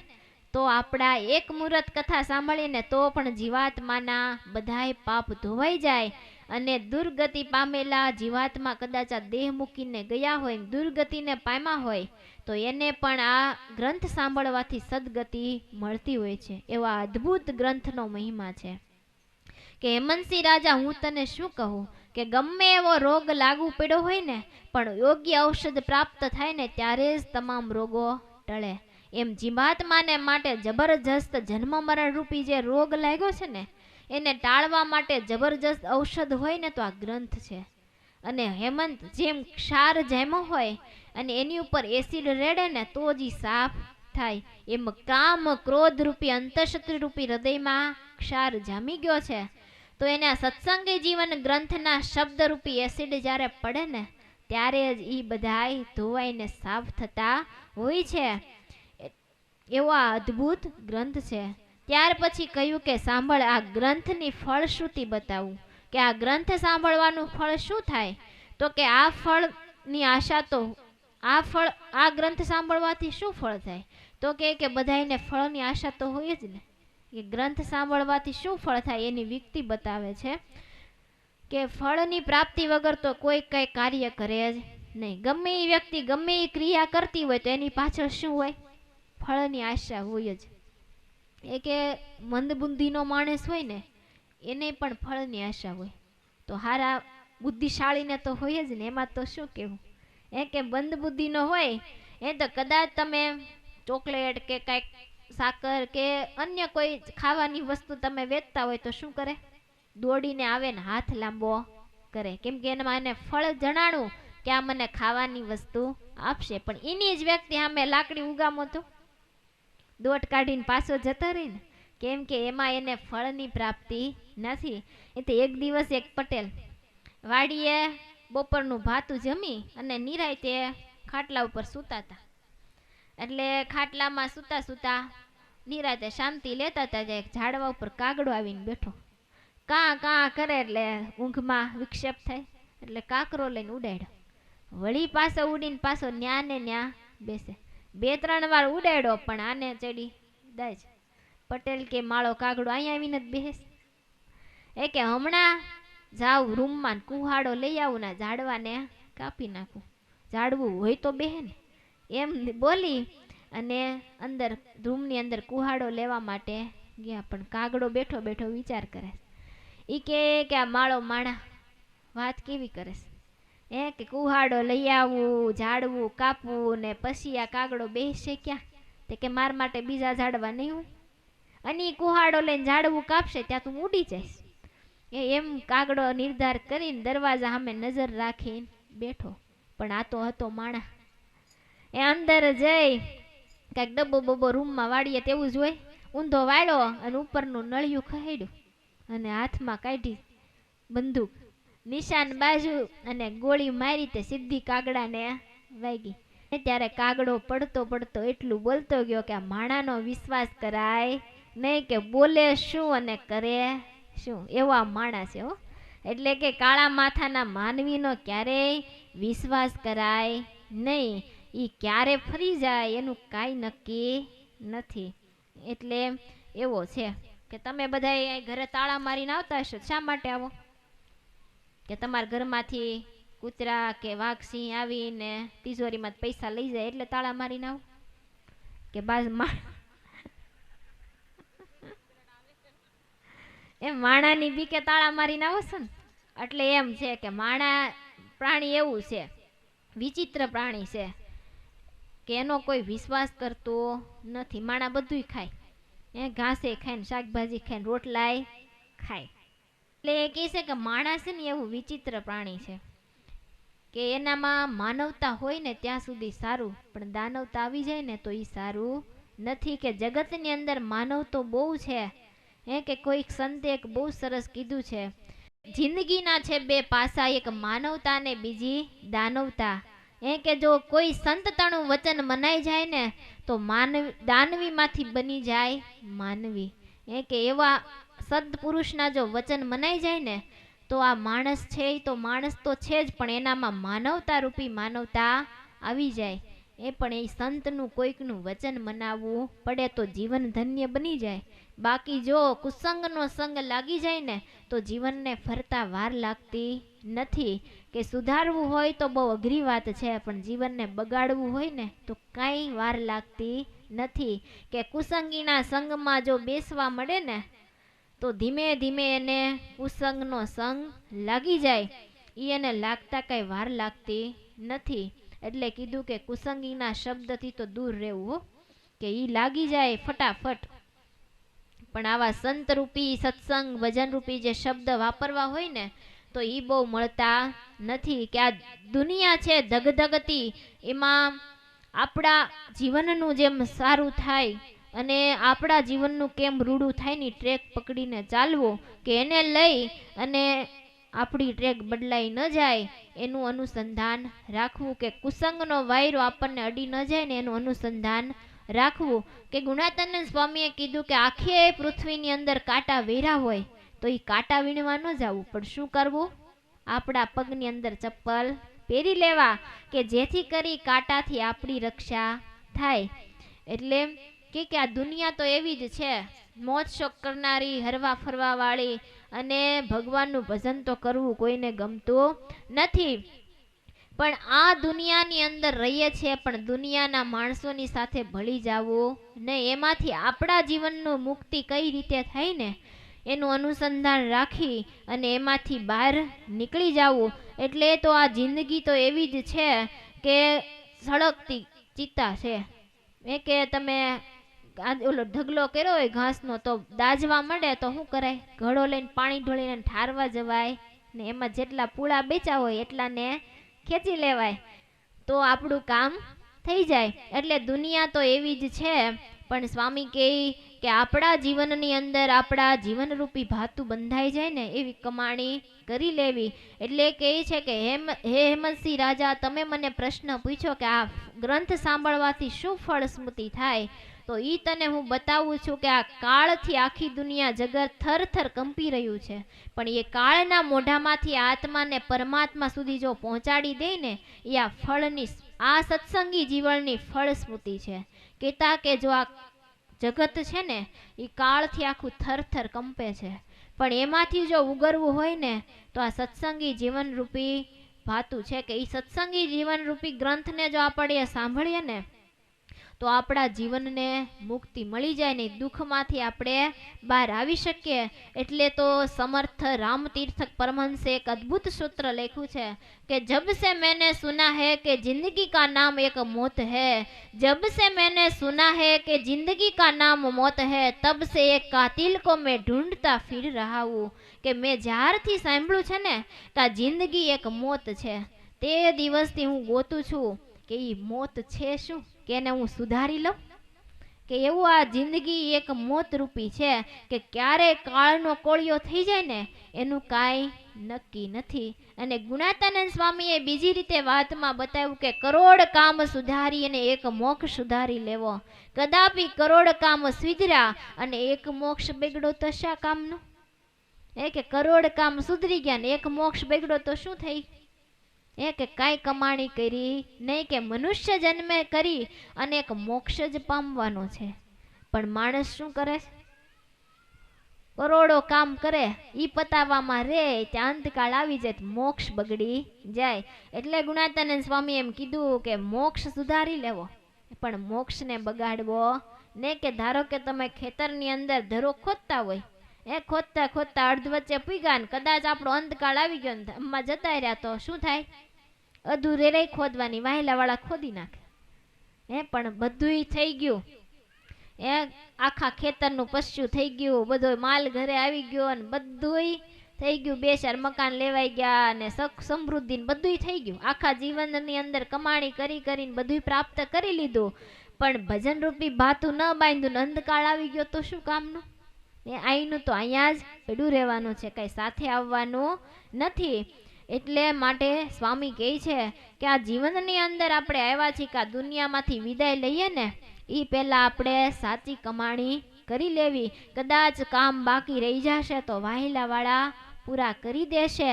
તો આપણા એક મુહૂર્ત કથા સાંભળીએ ને તો પણ જીવાત્માના બધાય પાપ ધોવાઈ જાય. અને દુર્ગતિ પામેલા જીવાત્મા કદાચ આ દેહ મૂકીને ગયા હોય, દુર્ગતિને પામ્યા હોય તો એને પણ આ ગ્રંથ સાંભળવાથી સદગતિ મળતી હોય છે. એવા અદ્ભુત ગ્રંથનો મહિમા છે કે હેમંતસિંહ રાજા, હું તને શું કહું કે ગમે એવો રોગ લાગુ પડ્યો હોય ને પણ યોગ્ય ઔષધ પ્રાપ્ત થાય ને ત્યારે જ તમામ રોગો ટળે. એમ જીવાત્માને માટે જબરજસ્ત જન્મ મરણ રૂપી જે રોગ લાગ્યો છે ને એને ટાળવા માટે જબરજસ્ત ઔષધ હોય ને તો આ ગ્રંથ છે. અને હેમંત જેમ ક્ષાર જામ્યો હોય અને એની ઉપર એસિડ રેડે ને તો જ સાફ થાય, એમ કામ ક્રોધ રૂપી અંતઃશત્રુ રૂપી હૃદયમાં ક્ષાર જામી ગયો છે તો એને આ સત્સંગી જીવન ગ્રંથના શબ્દ રૂપી એસિડ જ્યારે પડે ને ત્યારે જ એ બધાય ધોવાઈને સાફ થતા હોય છે. એવો આ અદ્ભુત ગ્રંથ છે. ત્યાર પછી કહ્યું કે સાંભળ, આ ગ્રંથની ફળશ્રુતિ બતાવું કે આ ગ્રંથ સાંભળવાનું ફળ શું થાય. તો કે આ ફળની આશા તો આ ગ્રંથ સાંભળવાથી શું ફળ થાય? તો કે બધાને ફળની આશા તો હોય જ ને. કે ગ્રંથ સાંભળવાથી શું ફળ થાય એની વ્યક્તિ બતાવે છે કે ફળની પ્રાપ્તિ વગર તો કોઈ કઈ કાર્ય કરે જ નહીં. ગમે એ વ્યક્તિ ગમે એ ક્રિયા કરતી હોય તો એની પાછળ શું હોય? ફળની આશા હોય જ. એ કે મંદબુદ્ધિનો માણસ હોય ને એને પણ ફળની આશા હોય. તો હારા બુદ્ધિશાળીને તો હોય જ ને. એમાં તો શું કહેવું કે બંધ બુદ્ધિનો હોય એ તો કદાચ તમે ચોકલેટ કે કાંઈક સાકર કે અન્ય કોઈ ખાવાની વસ્તુ તમે વેચતા હોય તો શું કરે? દોડીને આવે ને હાથ લાંબો કરે. કેમ કે એમાં એને ફળ જણાણું કે આ મને ખાવાની વસ્તુ આપશે. પણ એની જ વ્યક્તિ સામે લાકડી ઉગામો તો દોટ કાઢીને પાછો જતો રહી ને. કેમ કે એમાં એને ફળની પ્રાપ્તિ નથી. એટલે એક દિવસ એક પટેલ વાડીએ બપોરનું ભાતું જમી અને નિરાયતે ખાટલા ઉપર સૂતા હતા. એટલે ખાટલામાં સૂતા સૂતા નિરાતે શાંતિ લેતા હતા. એક ઝાડવા ઉપર કાગડો આવીને બેઠો. કાં કાં કરે એટલે ઊંઘમાં વિક્ષેપ થાય એટલે કાકરો લઈને ઉડાડ્યો. વળી પાછો ઉડીને પાછો ન્યા ને ન્યા બેસે. 2-3 વાર ઉડાડ્યો પણ આને ચડી દાય છે. પટેલ કે માળો કાગડો અહીંયા આવીને જ બેસે. એ કે હમણાં જાવ રૂમમાં કુહાડો લઈ આવું ને ઝાડવાને કાપી નાખું. ઝાડવું હોય તો બેહે ને એમ બોલી અને અંદર રૂમની અંદર કુહાડો લેવા માટે ગયા. પણ કાગડો બેઠો બેઠો વિચાર કરે. એ કે આ માળો માણા વાત કેવી કરે છે કે કુહાડો લઈ આવવું, ઝાડવું કાપવું ને પછી આ કાગડો બેસે ક્યાં? તે કે માર માટે બીજા ઝાડવા નહીં હોય અને કુહાડો લઈને ઝાડવું કાપશે ત્યાં તું ઉડી જઈશ. એમ કાગડો નિર્ધાર કરીને દરવાજા સામે નજર રાખીને બેઠો. પણ આ તો હતો માણા. એ અંદર જઈ કાંઈક ડબ્બો બબ્બો રૂમમાં વાળીએ તેવું જ હોય, ઊંધો વાળ્યો અને ઉપરનું નળિયું ખહેડ્યું અને હાથમાં કાઢી બંદૂક, નિશાન બાજુ અને ગોળી મારી તે સીધી કાગડાને વાગી. ત્યારે કાગડો પડતો પડતો એટલું બોલતો ગયો કે આ માણાનો વિશ્વાસ કરાય નહીં, કે બોલે શું અને કરે શું. એવા માણા છે હો. એટલે કે કાળા માથાના માનવીનો ક્યારેય વિશ્વાસ કરાય નહીં. એ ક્યારે ફરી જાય એનું કાંઈ નક્કી નથી. એટલે એવો છે કે તમે બધા ઘરે તાળા મારીને આવતા હશો. શા માટે આવો? કે તમારા ઘરમાંથી કૂતરા કે વાઘ સિંહ આવીને તિજોરીમાં પૈસા લઈ જાય એટલે તાળા મારીને આવો? કે બાજમાં એમ માણાની બીકે તાળા મારીને આવો છો ને? એટલે એમ છે કે માણા પ્રાણી એવું છે, વિચિત્ર પ્રાણી છે કે એનો કોઈ વિશ્વાસ કરતો નથી. માણા બધુંય ખાય, ઘાસે ખાય ને શાકભાજી ખાય ને રોટલાય ખાય. એટલે એ કહે છે કે માણસ છે ને એવું વિચિત્ર પ્રાણી છે કે એનામાં માનવતા હોય ને ત્યાં સુધી સારું, પણ દાનવતા આવી જાય ને તો એ સારું નથી. કે જગતની અંદર માનવ તો બહુ છે. કે કોઈક સંતે એક બહુ સરસ કીધું છે, જિંદગીના છે 2 પાસા, એક માનવતા ને બીજી દાનવતા. કે જો કોઈ સંતતાનું વચન મનાઈ જાય ને તો દાનવીમાંથી બની જાય માનવી. કે એવા સદપુરુષના જો વચન મનાઈ જાય ને તો આ માણસ છે એ તો માણસ તો છે જ, પણ એનામાં માનવતા રૂપી માનવતા આવી જાય. પણ એ સંતનું કોઈકનું વચન મનાવવું પડે તો જીવન ધન્ય બની જાય. બાકી જો કુસંગનો સંગ લાગી જાય ને તો જીવનને ફરતા વાર લાગતી નથી. કે સુધારવું હોય તો બહુ અઘરી વાત છે, પણ જીવનને બગાડવું હોય ને તો કાંઈ વાર લાગતી નથી. કે કુસંગીના સંગમાં જો બેસવા મળે ને તો ધીમે ધીમે એને કુસંગનો સંગ લાગી જાય. એને લાગતા કાંઈ વાર લાગતી નથી. એટલે કીધું કે કુસંગીના શબ્દથી તો દૂર રહેવું, કે ઈ લાગી જાય ફટાફટ. પણ આવા સંતરૂપી સત્સંગ ભજનરૂપી જે શબ્દ વાપરવા હોય ને તો ઈ બહુ મળતા નથી. કે આ દુનિયા છે ધગધગતી, એમાં આપણા જીવનનું જેમ સારું થાય અને આપણા જીવનનું કેમ રૂડું થાય ની ટ્રેક પકડીને ચાલવું, કે એને લઈ અને આપણી ટ્રેક બદલાઈ ન જાય એનું અનુસંધાન રાખવું. કે કુસંગનો વાયરો આપણને અડી ન જાય ને એનું અનુસંધાન રાખવું. કે ગુણાતીતાનંદ સ્વામીએ કીધું કે આખે પૃથ્વીની અંદર કાંટા વેરા હોય તો એ કાંટા વીણવા ન જવું, પણ શું કરવું? આપણા પગની અંદર ચપ્પલ પહેરી લેવા, કે જેથી કરી કાંટાથી આપણી રક્ષા થાય. એટલે કે આ દુનિયા તો એવી જ છે, મોજ શોખ કરનારી, હરવા ફરવા વાળી, અને ભગવાનનું ભજન તો કરવું કોઈને ગમતું નથી. પણ આ દુનિયાની અંદર રહીએ છીએ, પણ દુનિયાના માણસોની સાથે ભળી જવું નહીં. એમાંથી આપણા જીવનનું મુક્તિ કઈ રીતે થાય ને એનું અનુસંધાન રાખી અને એમાંથી બહાર નીકળી જવું. એટલે તો આ જિંદગી તો એવી જ છે કે સળગતી ચિત્તા છે. કે તમે ઓલો ઢગલો કર્યો હોય ઘાસનો તો દાજવા મળે તો શું કરાય? ઘડો લઈને પાણી ઢોળીને ઠારવા જવાય ને એમાં જેટલા પૂળા બેચા હોય એટલાને ખેંચી લેવાય તો આપણું કામ થઈ જાય. એટલે દુનિયા તો એવી જ છે. પણ સ્વામી કહે કે આપણા જીવનની અંદર આપણા જીવનરૂપી ભાતું બંધાઈ જાય ને એવી કમાણી કરી લેવી. એટલે કહે છે કે હે હેમંતસિંહ રાજા, તમે મને પ્રશ્ન પૂછ્યો કે આ ગ્રંથ સાંભળવાથી શું ફળ સ્મૃતિ થાય, તો ઈ તને હું બતાવું છું કે આ કાળથી આખી દુનિયા જગત થર કંપી રહ્યું છે, પણ એ કાળના મોઢામાંથી આત્માને પરમાત્મા સુધી જો પહોંચાડી દે ને, એ આ ફળની, આ સત્સંગી જીવનની ફળ સ્મૃતિ છે. કહેતા કે જો આ જગત છે ને એ કાળથી આખું થર કંપે છે, પણ એમાંથી જો ઉગરવું હોય ને તો આ સત્સંગી જીવન રૂપી ભાતું છે. કે એ સત્સંગી જીવન રૂપી ગ્રંથને જો આપણે સાંભળીએ ને તો આપણા જીવનને મુક્તિ મળી જાય ને દુઃખમાંથી આપણે બહાર આવી શકીએ. એટલે તો સમર્થ રામતીર્થક પરમહંસે એક અદ્ભુત સૂત્ર લખ્યું છે કે જબ સે मैंने सुना है कि जिंदगी का नाम एक मौत है, जब से मैंने सुना है कि जिंदगी का नाम मौत है, तब से एक कातिल को मैं ढूंढता फिर रहा हूँ. કે મેં જ્યારથી સાંભળ્યું છે ને કે આ જિંદગી એક મોત છે, તે દિવસથી હું ગોતું છું કે એ મોત છે શું, કે એને હું સુધારી લઉં. કે એવું આ જિંદગી એક મોત રૂપી છે કે ક્યારે કાળનો કોળિયો થઈ જાય ને એનું કાંઈ નક્કી નથી. અને ગુણાતાનંદ સ્વામીએ બીજી રીતે વાતમાં બતાવ્યું કે કરોડ કામ સુધારી અને એક મોક્ષ સુધારી લેવો. કદાપી કરોડ કામ સુધર્યા અને એક મોક્ષ બગડો તો શા કામનું. કે કરોડ કામ સુધરી ગયા ને એક મોક્ષ બગડો તો શું થઈ. કે કાંઈ કમાણી કરી નહીં, કે મનુષ્ય જન્મે કરી અને એક મોક્ષ જ પામવાનો છે. પણ માણસ શું કરે, કરોડો કામ કરે, ઈ પતાવવામાં રે, ત્યાં અંતકાળ આવી જાય, મોક્ષ બગડી જાય. એટલે ગુણાતાનંદ સ્વામી એમ કીધું કે મોક્ષ સુધારી લેવો, પણ મોક્ષને બગાડવો ને. કે ધારો કે તમે ખેતરની અંદર ધરો ખોદતા હોય, ખોદતા ખોદતા અર્ધ વચ્ચે પૂગ્યા ને કદાચ આપણો અંતકાળ આવી ગયો ને એમાં જતા રહ્યા તો શું થાય, અધૂરે રહી ખોદવાની, વાહેલા વાળા ખોદી નાખે. પણ બધુંય થઈ ગયું, આખા ખેતરનું પસ્યું થઈ ગયું, બધો માલ ઘરે આવી ગયો અને બધુંય થઈ ગયું, 2-4 મકાન લેવાઈ ગયા અને સુખ સમૃદ્ધિ બધુંય થઈ ગયું. આખા જીવનની અંદર કમાણી કરી કરીને બધુંય પ્રાપ્ત કરી લીધું, પણ ભજન રૂપી ભાતું ન બાંધ્યું, અંધકાળ આવી ગયો તો શું કામનું. અહીંનું તો અહીંયા જ પડ્યું રહેવાનું છે, કઈ સાથે આવવાનું નથી. એટલે માટે સ્વામી કહે છે કે આ જીવનની અંદર આપણે આવ્યા છીએ કે આ દુનિયામાંથી વિદાય લઈએ ને એ પહેલા આપણે સાચી કમાણી કરી લેવી. કદાચ કામ બાકી રહી જશે તો વાહિલા વાળા પૂરા કરી દેશે,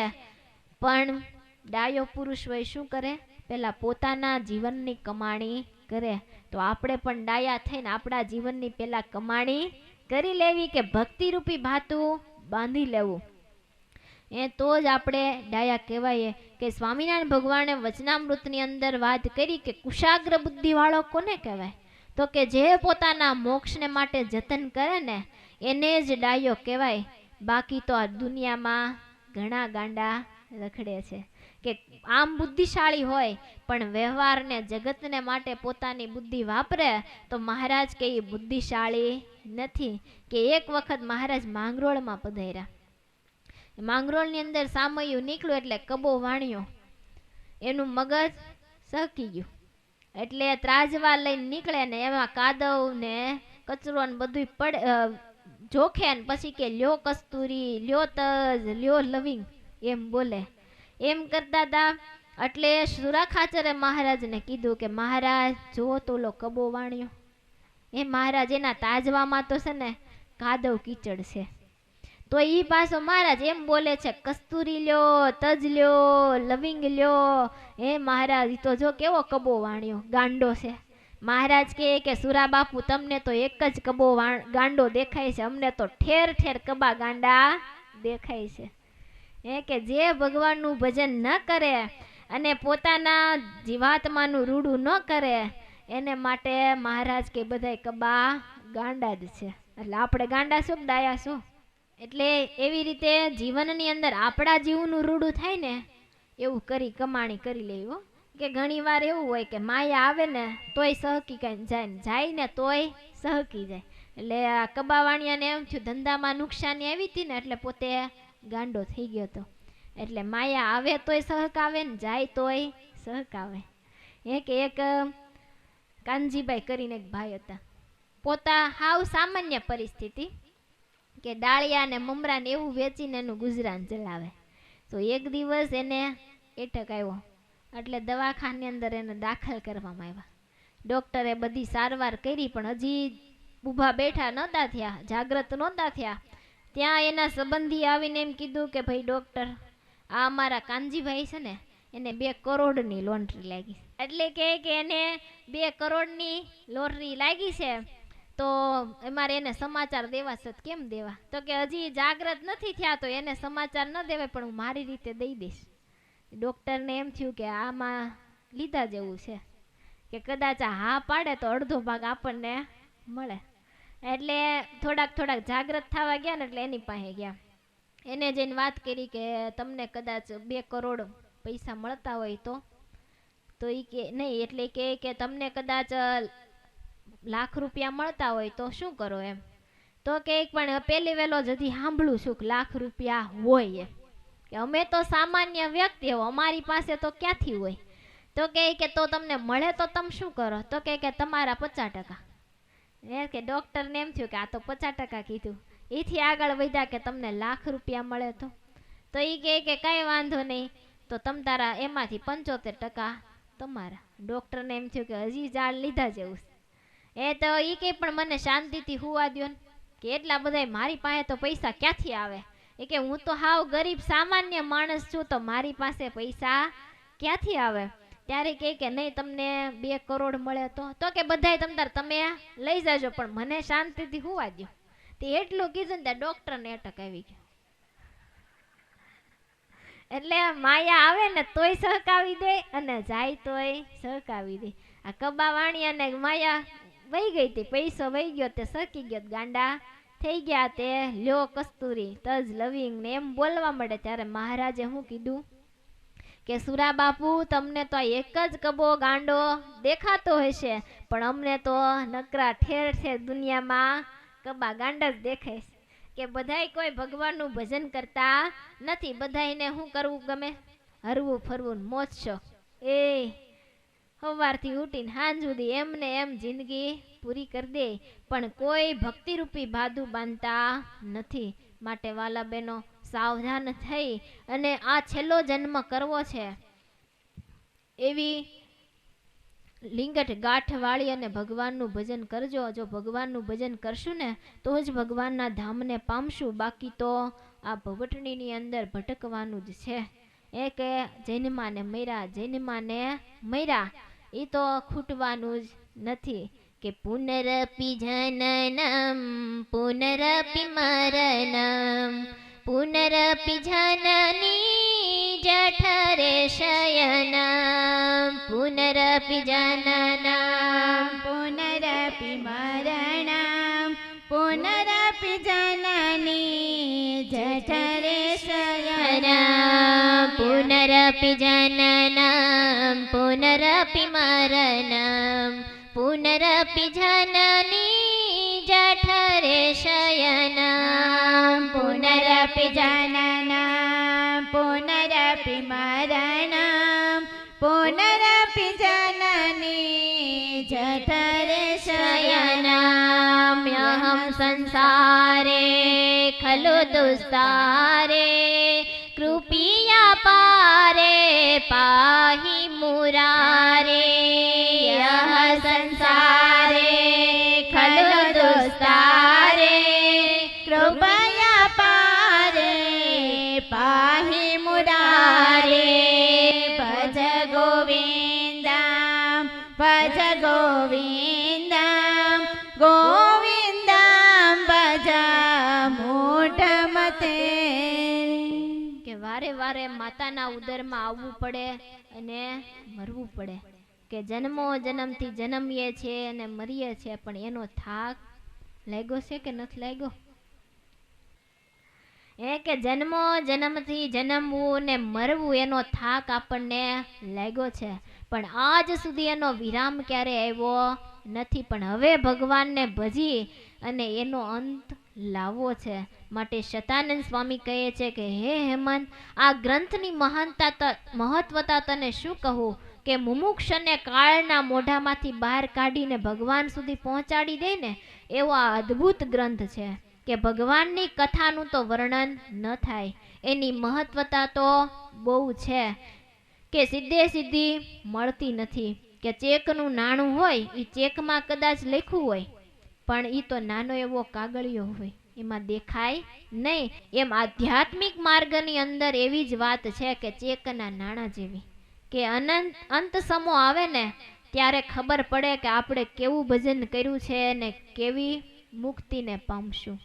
પણ ડાયો પુરુષ હોય શું કરે, પહેલા પોતાના જીવનની કમાણી કરે. તો આપણે પણ ડાયા થઈને આપણા જીવનની પહેલા કમાણી કરી લેવી, કે ભક્તિ રૂપી ભાતું બાંધી લેવું. તો જ આપણે ડાયા કહેવાય. કે સ્વામિનારાયણ ભગવાને વચનામૃતની અંદર વાત કરી કે કુશાગ્ર બુદ્ધિ વાળો કોને કહેવાય, તો કે જે પોતાના મોક્ષને માટે જતન કરે ને એને જ ડાયો કહેવાય. બાકી તો આ દુનિયામાં ઘણા ગાંડા રખડે છે કે આમ બુદ્ધિશાળી હોય પણ વ્યવહારને જગતને માટે પોતાની બુદ્ધિ વાપરે તો મહારાજ કે એ બુદ્ધિશાળી નથી. કે એક વખત મહારાજ માંગરોળમાં પધાર્યા, માંગરોળની અંદર સામયું નીકળ્યું એટલે કબો વાણ્યો, એનું મગજ સહકી ગયું, એટલે ત્રાજવા લઈને નીકળે ને એમાં કાદવ ને કચરો ને બધું જોખે ને પછી કે લ્યો કસ્તુરી, લ્યો તજ, લ્યો લવિંગ એમ બોલે. એમ કરતા હતા એટલે સુરા ખાચરે મહારાજને કીધું કે મહારાજ જુઓ તો લો કબો વાણ્યો. એ મહારાજ એના તાજવામાં તો છે ને કાદવ કીચડ છે, તો ઈ પાછો મહારાજ એમ બોલે છે કસ્તુરી લ્યો, તજ લ્યો, લવિંગ લ્યો. એ મહારાજ તો જો કેવો કબો વાણ્યો, ગાંડો છે. મહારાજ કે સુરા બાપુ તમને તો એક જ કબો ગાંડો દેખાય છે, અમને તો ઠેર ઠેર કબા ગાંડા દેખાય છે. કે જે ભગવાનનું ભજન ન કરે અને પોતાના જીવાત્માનું રૂડું ન કરે એને માટે મહારાજ કે બધાય કબા ગાંડા જ છે. એટલે આપણે ગાંડા શું ડાયા શું. એટલે એવી રીતે જીવનની અંદર આપણા જીવનું રૂડું થાય ને એવું કરી કમાણી કરી લેવું. કે ઘણી વાર એવું હોય કે માયા આવે ને તોય સહકી જાય ને જાય ને તોય સહકી જાય. એટલે આ કબાવાણિયાને એમ થયું ધંધામાં નુકસાની આવી હતી ને એટલે પોતે ગાંડો થઈ ગયો હતો. એટલે માયા આવે તોય સહકાવે ને જાય તોય સહકાવે. કે એક કાનજીભાઈ કરીને એક ભાઈ હતા, પોતા હાવ સામાન્ય પરિસ્થિતિ, કે ડાળિયા ને મમરા ને એવું વેચીને એનું ગુજરાન ચલાવે. તો એક દિવસ એને એટક આવ્યો, એટલે દવાખાની અંદર એને દાખલ કરવામાં આવ્યા. ડૉક્ટરે બધી સારવાર કરી પણ હજી ઊભા બેઠા નહોતા થયા, જાગ્રત નહોતા થયા. ત્યાં એના સંબંધી આવીને એમ કીધું કે ભાઈ ડૉક્ટર, આ અમારા કાનજીભાઈ છે ને એને 2 કરોડની લોટરી લાગી. એટલે કે એને 2 કરોડની લોટરી લાગી છે, તો અમારે એને સમાચાર દેવા છે. કેમ દેવા? તો કે હજી જાગ્રત નથી થયા તો એને સમાચાર ન દેવાય, પણ હું મારી રીતે દઈ દઈશ. ડૉક્ટરને એમ થયું કે આમાં લીધા જેવું છે, કે કદાચ હા પાડે તો અડધો ભાગ આપણને મળે. એટલે થોડાક જાગ્રત થવા ગયા ને એટલે એની પાસે ગયા. એને જઈને વાત કરી કે તમને કદાચ 2 કરોડ પૈસા મળતા હોય તો એ કે નહીં, એટલે કે તમને કદાચ લાખ રૂપિયા મળતા હોય તો શું કરો એમ. તો કે પણ પહેલી વહેલો જતી સાંભળું છું કે લાખ રૂપિયા હોય, કે અમે તો સામાન્ય વ્યક્તિ હો, અમારી પાસે તો ક્યાંથી હોય. તો કે તો તમને મળે તો તમે શું કરો? તો કે તમારા 50%. કે ડૉક્ટરને એમ થયું કે આ તો 50% કીધું. એથી આગળ વધ્યા કે તમને લાખ રૂપિયા મળે તો એ કે કાંઈ વાંધો નહીં, તો તમ તારા એમાંથી 75% તમારા. ડૉક્ટરને એમ થયું કે હજી જાળ લીધા જેવું. તો એ કે પણ મને શાંતિથી હુવા દ્યો ને, કે એટલા બધા મારી પાસે તો પૈસા ક્યાંથી આવે. એ કે હું તો હાવ ગરીબ સામાન્ય માણસ છું, તો મારી પાસે પૈસા ક્યાંથી આવે. ત્યારે કે નહીં તમને 2 કરોડ મળે તો કે બધાય તમે લઈ જાજો, પણ મને શાંતિથી હુવા દો. તે એટલું કીધું ને ત્યાં ડૉક્ટરને એટક આવી ગયો. એટલે માયા આવે ને તોય સહકાવી દે અને જાય તોય સહકાવી દે. આ કબાવાણી અને માયા વહી ગઈ હતી, પૈસો વહી ગયો, તે સકી ગયો, ગાંડા થઈ ગયા. તે લ્યો કસ્તુરી તજ લવિંગ ને એમ બોલવા મળે. ત્યારે મહારાજે શું કીધું કે સુરા બાપુ, તમને તો એક જ કબો ગાંડો દેખાતો હશે, પણ અમને તો નકરા ઠેર ઠેર દુનિયામાં કબા ગાંડા જ દેખાય છે. કે બધાય કોઈ ભગવાનનું ભજન કરતા નથી, બધાયને શું કરવું ગમે? હરવું ફરવું મોજ શોખ. એ સવારથી ઉઠીને સાંજ સુધી એમને એમ જિંદગી પૂરી કરી દે, પણ કોઈ ભક્તિરૂપી ભાદુ બાંધતા નથી. માટે વાલા બહેનો, સાવધાન થઈ અને આ છેલ્લો જન્મ કરવો છે એવી લિંગટ ગાંઠ વાળી અને ભગવાનનું ભજન કરજો. જો ભગવાનનું ભજન કરશું ને તો જ ભગવાનના ધામને પામશું, બાકી તો આ ભવટણીની અંદર ભટકવાનું જ છે. એ કે જૈનમાને મર્યા એ તો ખૂટવાનું જ નથી. કે પુનરપી જનનમ પુનરપી મરણમ પુનરપી જનની જઠરે શયનમ પુનરપી જનનમ પુનરપી મરણમ પુનરપી જનની જઠરે શયનમ પુનરપી જનનમ પુનરપી મરણમ પુનરપી જનની જઠરે શયનમ પુનરપી જનનમ પુનરપી મરણમ પુનરપી જનની જઠરે શયનમ અહમ સંસારે ખલુ દુસ્તારે કૃપિયા પારે પાહી મુરારે. યહ સંસારે ખલુ દુસ્તારે કૃપયા પારે પાહી મુરારે. ભજ ગોવિંદમ ભજ ગોવિંદમ ગોવિંદમ ભજ મૂઢમતે. કે વારે વારે માતાના ઉદરમાં આવવું પડે અને મરવું પડે. કે જન્મો જન્મથી જન્મીએ છે અને મરીએ છે, પણ એનો થાક લાગ્યો છે કે નથી લાગ્યો? કે જન્મો જન્મથી જન્મવું ને મરવું એનો થાક આપણને લાગ્યો છે, પણ આજ સુધી એનો વિરામ ક્યારે આવ્યો નથી. પણ હવે ભગવાનને ભજી અને એનો અંત લાવવો છે. માટે શતાનંદ સ્વામી કહે છે કે હે હેમંત, આ ગ્રંથની મહત્વતા તને શું કહું, કે મુમુક્ષને કાળના મોઢામાંથી બહાર કાઢીને ભગવાન સુધી પહોંચાડી દે ને એવો આ અદ્ભુત ગ્રંથ છે. કે ભગવાનની કથાનું તો વર્ણન ન થાય એની મહત્વતા તો બહુ છે કે સીધે સીધી મળતી નથી. કે ચેકનું નાણું હોય એ ચેકમાં કદાચ લખ્યું હોય પણ એ તો નાનો એવો કાગળિયો હોય, એમાં દેખાય નહીં. એમ આધ્યાત્મિક માર્ગની અંદર એવી જ વાત છે કે ચેકના નાણાં જેવી, કે અનંત અંત સમો આવે ને ત્યારે ખબર પડે કે આપણે કેવું ભજન કર્યું છે અને કેવી મુક્તિને પામશું.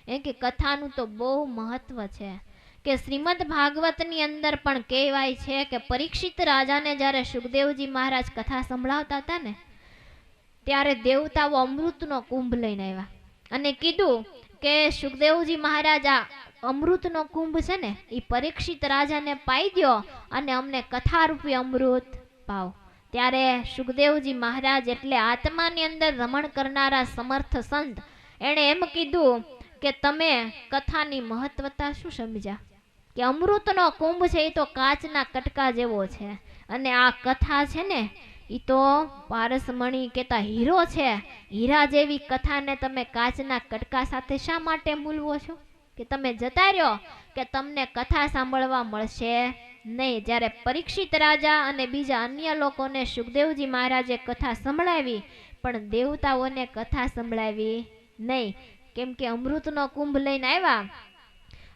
એ કે કથાનું તો બહુ મહત્વ છે. કે શ્રીમદ ભાગવતની અંદર પણ કહેવાય છે કે પરીક્ષિત રાજાને જ્યારે સુખદેવજી મહારાજ કથા સંભળાવતા હતા ને ત્યારે દેવતાઓ અમૃતનો કુંભ લઈને આવ્યા અને કીધું કે સુખદેવજી મહારાજ આ અમૃતનો કુંભ છે ને એ પરીક્ષિત રાજાને પાઈ દો અને અમને કથારૂપી અમૃત પાવ. ત્યારે સુખદેવજી મહારાજ એટલે આત્માની અંદર રમણ કરનારા સમર્થ સંત, એણે એમ કીધું કે તમે કથાની મહત્વતા શું સમજ્યા? કે અમૃતનો કુંભ છે એ તો કાચના કટકા જેવો છે અને આ કથા છે ને એ તો પારસમણી કેતા હીરો છે. હીરા જેવી કથાને તમે કાચના કટકા સાથે શા માટે મૂલવો છો? કે તમે જતા રહ્યો કે તમને કથા સાંભળવા મળશે નહીં. જ્યારે પરીક્ષિત રાજા અને બીજા અન્ય લોકોને સુખદેવજી મહારાજે કથા સંભળાવી પણ દેવતાઓને કથા સંભળાવી નહીં, કેમ કે અમૃતનો કુંભ લઈને આવ્યા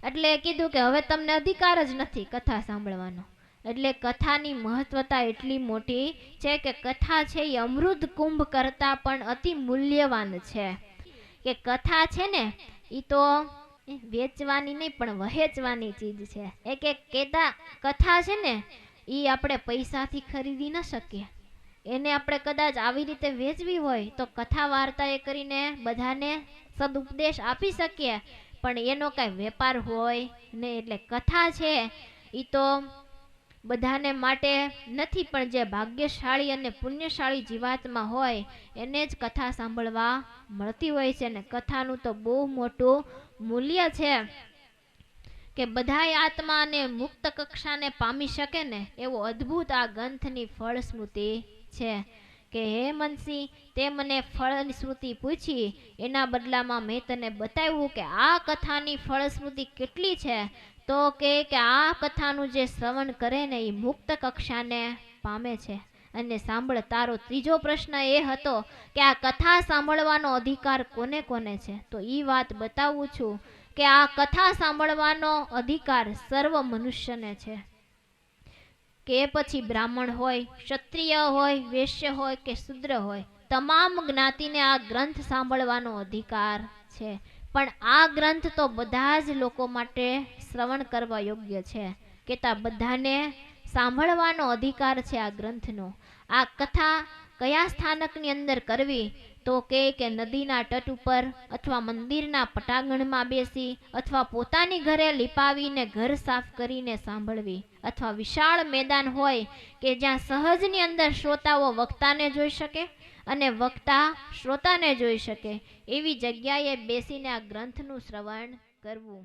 એટલે કીધું કે હવે તમને અધિકાર જ નથી કથા સાંભળવાનો. એટલે કથાની મહત્વતા એટલી મોટી છે કે કથા છે એ અમૃત કુંભ કરતાં પણ અતિ મૂલ્યવાન છે. કે કથા છે ને એ તો વેચવાની નહીં પણ વહેંચવાની ચીજ છે. એક કેતા કથા છે ને એ આપણે પૈસાથી ખરીદી ન શકીએ. એને આપણે કદાચ આવી રીતે વેચવી હોય તો કથા વાર્તા એ કરીને બધાને સદુપદેશ આપી શકીએ, પણ એનો કાંઈ વેપાર હોય નહીં. એટલે કથા છે એ તો બધાને માટે નથી, પણ જે ભાગ્યશાળી અને પુણ્યશાળી જીવાત્મા હોય એને જ કથા સાંભળવા મળતી હોય છે. ને કથાનું તો બહુ મોટું મૂલ્ય છે કે બધાય આત્માને મુક્ત કક્ષાને પામી શકે ને એવો અદ્ભુત આ ગ્રંથની ફળ સ્મૃતિ છે. કે હે મનસી, તે મને ફળ સ્મૃતિ પૂછી, એના બદલામાં મેં તને બતાવ્યું કે આ કથાની ફળ સ્મૃતિ કેટલી છે. તો કે આ કથાનું જે શ્રવણ કરે ને એ મુક્ત કક્ષાને પામે છે. અને સાંભળ, તારો ત્રીજો પ્રશ્ન એ હતો કે આ કથા સાંભળવાનો અધિકાર કોને કોને છે? તો એ વાત બતાવું છું કે આ કથા સાંભળવાનો અધિકાર સર્વ મનુષ્યને છે. કે પછી બ્રાહ્મણ હોય, ક્ષત્રિય હોય, વૈશ્ય હોય કે શૂદ્ર હોય, તમામ જ્ઞાતિને આ ગ્રંથ સાંભળવાનો અધિકાર છે. પણ આ ગ્રંથ તો બધા જ લોકો માટે શ્રવણ કરવા યોગ્ય છે. કે તા બધાને સાંભળવાનો અધિકાર છે આ ગ્રંથનો. આ કથા કયા સ્થાનકની અંદર કરવી? તો કે નદીના તટ ઉપર અથવા મંદિરના પટાંગણમાં બેસી અથવા પોતાની ઘરે લીપાવીને ઘર સાફ કરીને સાંભળવી, અથવા વિશાળ મેદાન હોય કે જ્યાં સહજની અંદર શ્રોતાઓ વક્તાને જોઈ શકે અને વક્તા શ્રોતાને જોઈ શકે એવી જગ્યાએ બેસીને આ ગ્રંથનું શ્રવણ કરવું.